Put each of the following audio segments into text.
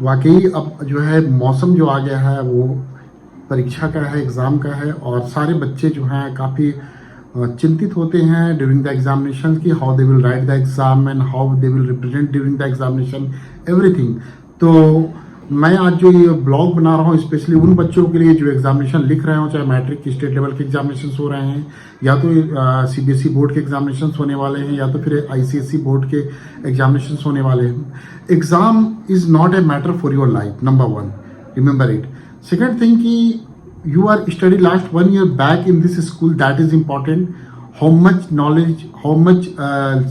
वाकई अब जो है मौसम जो आ गया है वो परीक्षा का है, एग्ज़ाम का है और सारे बच्चे जो हैं काफ़ी चिंतित होते हैं ड्यूरिंग द एग्जामिनेशन की how they will write the exam and how they will represent during the examination everything. तो मैं आज जो ये ब्लॉग बना रहा हूँ स्पेशली उन बच्चों के लिए जो एग्जामिनेशन लिख रहे हो, चाहे मैट्रिक की स्टेट लेवल के एग्जामिनेशन हो रहे हैं या तो सीबीएसई बोर्ड के एग्जामिनेशन होने वाले हैं या तो फिर आईसीएसई बोर्ड के एग्जामिनेशन होने वाले हैं। Exam is not a matter for your life, number one, remember it. Second thing कि you are studied last 1 year back in this school, that is important. How much knowledge, how much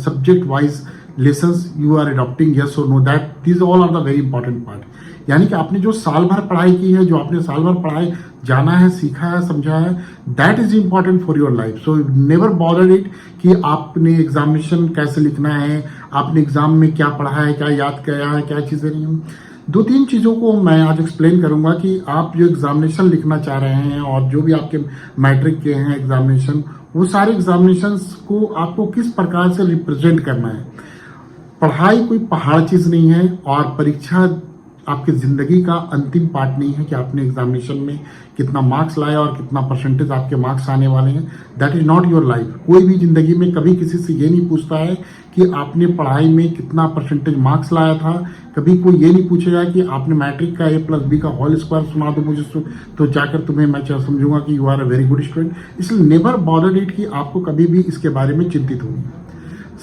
subject wise lessons you are adopting, yes or no, that these all are the very important part। यानी कि आपने जो साल भर पढ़ाई की है, जो आपने साल भर पढ़ाई जाना है, सीखा है, समझा है, that is important for your life. So never bother it कि आपने एग्जामिनेशन कैसे लिखना है, आपने एग्जाम में क्या पढ़ा है, क्या याद किया है, क्या चीज़ें नहीं हैं। दो तीन चीज़ों को मैं आज एक्सप्लेन करूंगा कि आप जो एग्जामिनेशन लिखना चाह रहे हैं और जो भी आपके मैट्रिक के हैं एग्जामिनेशन, वो सारे एग्जामिनेशंस को आपको किस प्रकार से रिप्रेजेंट करना है। पढ़ाई कोई पहाड़ चीज़ नहीं है और परीक्षा आपकी ज़िंदगी का अंतिम पार्ट नहीं है कि आपने एग्जामिनेशन में कितना मार्क्स लाया और कितना परसेंटेज आपके मार्क्स आने वाले हैं। That is not your life. कोई भी ज़िंदगी में कभी किसी से ये नहीं पूछता है कि आपने पढ़ाई में कितना परसेंटेज मार्क्स लाया था। कभी कोई ये नहीं पूछेगा कि आपने मैट्रिक का A+B का होल स्क्वायर सुना दो मुझे तो जाकर तुम्हें मैं समझूंगा कि you are a very good student. इसलिए नेवर बॉदर इट कि आपको कभी भी इसके बारे में चिंतित होगी।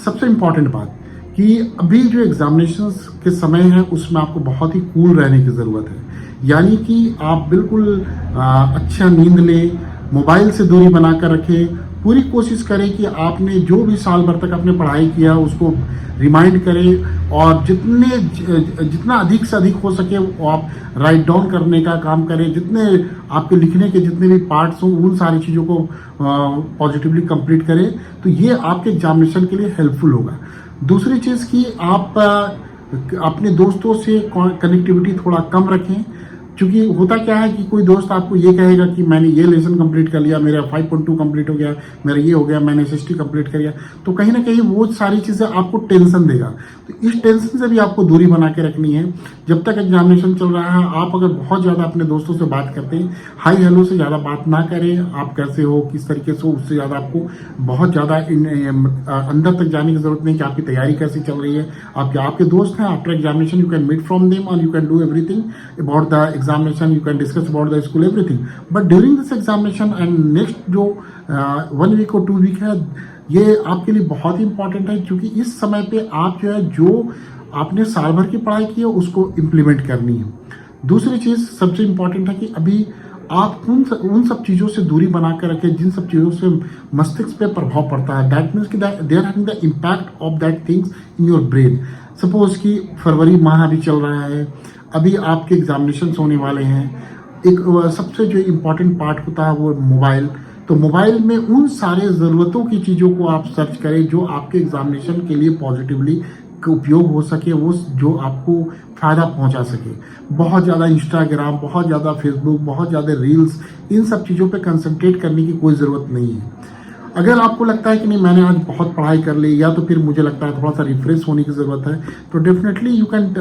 सबसे इंपॉर्टेंट बात कि अभी जो एग्जामिनेशंस के समय है उसमें आपको बहुत ही कूल रहने की ज़रूरत है। यानी कि आप बिल्कुल अच्छा नींद लें, मोबाइल से दूरी बनाकर रखें, पूरी कोशिश करें कि आपने जो भी साल भर तक आपने पढ़ाई किया उसको रिमाइंड करें और जितना अधिक से अधिक हो सके वो आप राइट डाउन करने का काम करें। जितने आपके लिखने के जितने भी पार्ट्स हों उन सारी चीज़ों को पॉजिटिवली कंप्लीट करें, तो ये आपके एग्जामिनेशन के लिए हेल्पफुल होगा। दूसरी चीज़ कि आप अपने दोस्तों से कनेक्टिविटी थोड़ा कम रखें, क्योंकि होता क्या है कि कोई दोस्त आपको ये कहेगा कि मैंने ये लेसन कंप्लीट कर लिया, मेरा 5.2 कंप्लीट हो गया, मेरा ये हो गया, मैंने SST कंप्लीट कर लिया, तो कहीं ना कहीं वो सारी चीज़ें आपको टेंशन देगा। तो इस टेंशन से भी आपको दूरी बना के रखनी है। जब तक एग्जामिनेशन चल रहा है आप अगर बहुत ज़्यादा अपने दोस्तों से बात करते हैं, हाई हेलो से ज़्यादा बात ना करें, आप कैसे हो, किस तरीके से हो, उससे ज़्यादा आपको बहुत ज़्यादा अंदर तक जाने की जरूरत नहीं कि आपकी तैयारी कैसी चल रही है। आपके दोस्त हैं, after examination you can meet from them और you can do everything about the examination, you can discuss about the school everything, but during this examination and next जो 1 week और 2 week है ये आपके लिए बहुत ही इंपॉर्टेंट है, क्योंकि इस समय पे आप जो आपने साल भर की पढ़ाई की है उसको इम्प्लीमेंट करनी है। दूसरी चीज़ सबसे इम्पॉर्टेंट है कि अभी आप उन सब चीज़ों से दूरी बना कर रखें जिन सब चीज़ों से मस्तिष्क पे प्रभाव पड़ता है। दैट मीन्स कि they are having the impact of that things in your brain. Suppose कि फरवरी माह अभी चल रहा है, अभी आपके एग्जामिनेशन होने वाले हैं। एक सबसे जो इम्पॉर्टेंट पार्ट होता है वो मोबाइल। तो मोबाइल में उन सारे ज़रूरतों की चीज़ों को आप सर्च करें जो आपके एग्जामिनेशन के लिए पॉजिटिवली उपयोग हो सके, वो जो आपको फ़ायदा पहुंचा सके। बहुत ज़्यादा इंस्टाग्राम, बहुत ज़्यादा फेसबुक, बहुत ज़्यादा रील्स, इन सब चीज़ों पे कंसंट्रेट करने की कोई ज़रूरत नहीं है। अगर आपको लगता है कि नहीं मैंने आज बहुत पढ़ाई कर ली या तो फिर मुझे लगता है थोड़ा सा रिफ्रेश होने की ज़रूरत है, तो definitely you can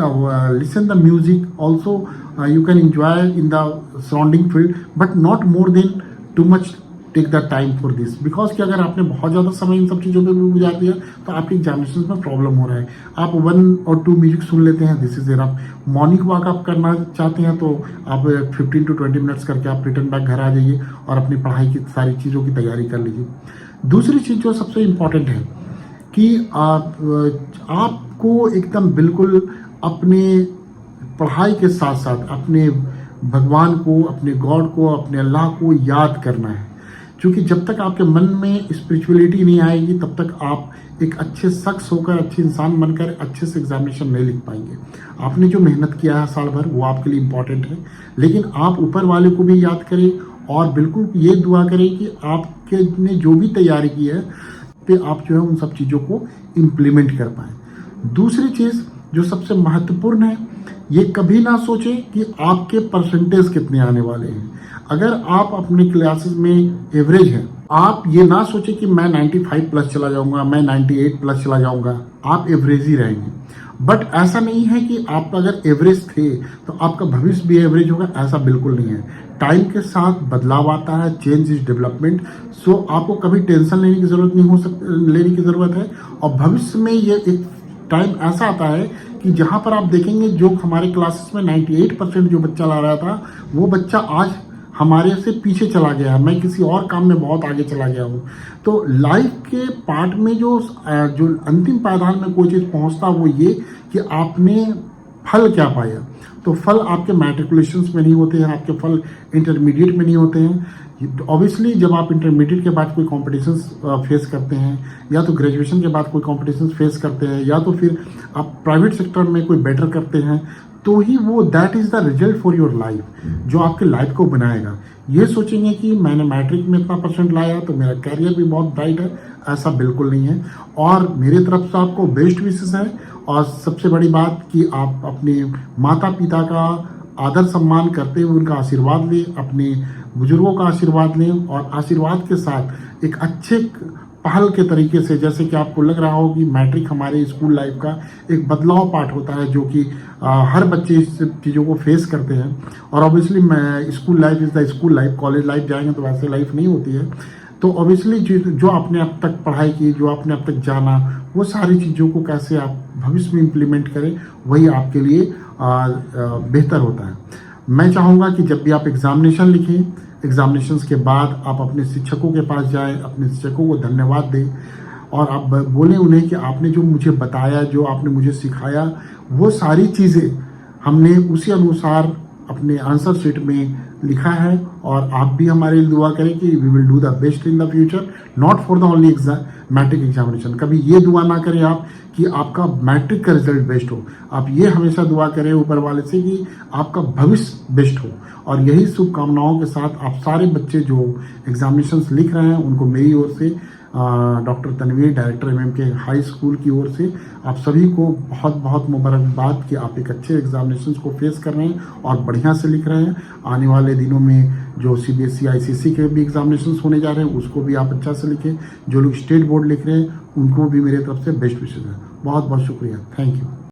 listen the music also, you can enjoy in the surrounding field, but not more than too much take the time for this. Because कि अगर आपने बहुत ज़्यादा समय इन सब चीज़ों पे भी गुजार दिया तो आपके एग्जामिनेशन में प्रॉब्लम हो रहा है। आप 1 और 2 म्यूजिक सुन लेते हैं, this is enough. Morning walk आप करना चाहते हैं तो आप 15 to 20 मिनट्स करके आप रिटर्न बैक घर आ जाइए और अपनी पढ़ाई की सारी चीज़ों की तैयारी कर लीजिए। दूसरी चीज़ जो सबसे इम्पॉर्टेंट है कि आपको एकदम बिल्कुल अपने पढ़ाई के साथ साथ अपने भगवान को, अपने गॉड को, अपने अल्लाह को याद करना है। क्योंकि जब तक आपके मन में स्पिरिचुअलिटी नहीं आएगी तब तक आप एक अच्छे शख्स होकर, अच्छे इंसान बनकर अच्छे से एग्जामिनेशन नहीं लिख पाएंगे। आपने जो मेहनत किया है साल भर वो आपके लिए इम्पॉर्टेंट है, लेकिन आप ऊपर वाले को भी याद करें और बिल्कुल ये दुआ करें कि आपके ने जो भी तैयारी की है पे आप जो है उन सब चीज़ों को इम्प्लीमेंट कर पाएँ। दूसरी चीज़ जो सबसे महत्वपूर्ण है, ये कभी ना सोचें कि आपके परसेंटेज कितने आने वाले हैं। अगर आप अपने क्लासेस में एवरेज हैं, आप ये ना सोचें कि मैं 95 प्लस चला जाऊंगा, मैं 98 प्लस चला जाऊंगा। आप एवरेज ही रहेंगे। बट ऐसा नहीं है कि आप अगर एवरेज थे तो आपका भविष्य भी एवरेज होगा, ऐसा बिल्कुल नहीं है। टाइम के साथ बदलाव आता है, चेंज इज डेवलपमेंट। सो आपको कभी टेंशन लेने की ज़रूरत नहीं हो सकती, लेने की ज़रूरत है। और भविष्य में ये एक टाइम ऐसा आता है कि जहाँ पर आप देखेंगे जो हमारे क्लासेस में 98% जो बच्चा ला रहा था, वो बच्चा आज हमारे से पीछे चला गया, मैं किसी और काम में बहुत आगे चला गया हूँ। तो लाइफ के पार्ट में जो अंतिम पायदान में कोई चीज़ पहुँचता वो ये कि आपने फल क्या पाया। तो फल आपके मैट्रिकुलेशंस में नहीं होते हैं, आपके फल इंटरमीडिएट में नहीं होते हैं। ऑब्वियसली जब आप इंटरमीडिएट के बाद कोई कॉम्पिटिशन्स फेस करते हैं, या तो ग्रेजुएशन के बाद कोई कॉम्पिटिशन्स फेस करते हैं, या तो फिर आप प्राइवेट सेक्टर में कोई बेटर करते हैं, तो ही वो that is the result for your life, जो आपके लाइफ को बनाएगा। ये सोचेंगे कि मैंने मैट्रिक में इतना परसेंट लाया तो मेरा कैरियर भी बहुत ब्राइट है, ऐसा बिल्कुल नहीं है। और मेरी तरफ से आपको बेस्ट विशेस है। और सबसे बड़ी बात कि आप अपने माता पिता का आदर सम्मान करते हुए उनका आशीर्वाद लें, अपने बुजुर्गों का आशीर्वाद लें, और आशीर्वाद के साथ एक अच्छे पहल के तरीके से, जैसे कि आपको लग रहा हो कि मैट्रिक हमारे स्कूल लाइफ का एक बदलाव पार्ट होता है, जो कि हर बच्चे इस चीज़ों को फेस करते हैं। और ऑब्वियसली मैं school life is the school life, college life जाएंगे तो वैसे लाइफ नहीं होती है। तो ऑब्वियसली जो आपने अब तक पढ़ाई की, जो आपने अब तक जाना, वो सारी चीज़ों को कैसे आप भविष्य में इम्प्लीमेंट करें, वही आपके लिए बेहतर होता है। मैं चाहूँगा कि जब भी आप एग्ज़ामिनेशन लिखें, एग्ज़ामिनेशंस के बाद आप अपने शिक्षकों के पास जाएं, अपने शिक्षकों को धन्यवाद दें, और आप बोलें उन्हें कि आपने जो मुझे बताया, जो आपने मुझे सिखाया, वो सारी चीज़ें हमने उसी अनुसार अपने आंसर शीट में लिखा है। और आप भी हमारे लिए दुआ करें कि we will do the best in the future, not for the only matric examination. कभी ये दुआ ना करें आप कि आपका मैट्रिक का रिजल्ट बेस्ट हो, आप ये हमेशा दुआ करें ऊपर वाले से कि आपका भविष्य बेस्ट हो। और यही शुभकामनाओं के साथ आप सारे बच्चे जो एग्जामिनेशंस लिख रहे हैं, उनको मेरी ओर से, doctor Tanveer, director MMK high school की ओर से आप सभी को बहुत बहुत मुबारकबाद कि आप एक अच्छे एग्जामिनेशंस को फेस कर रहे हैं और बढ़िया से लिख रहे हैं। आने वाले दिनों में जो सीबीएसई आईसीएसई के भी एग्जामिनेशंस होने जा रहे हैं, उसको भी आप अच्छा से लिखें। जो लोग स्टेट बोर्ड लिख रहे हैं, उनको भी मेरे तरफ से बेस्ट विशेस है। बहुत बहुत शुक्रिया, थैंक यू।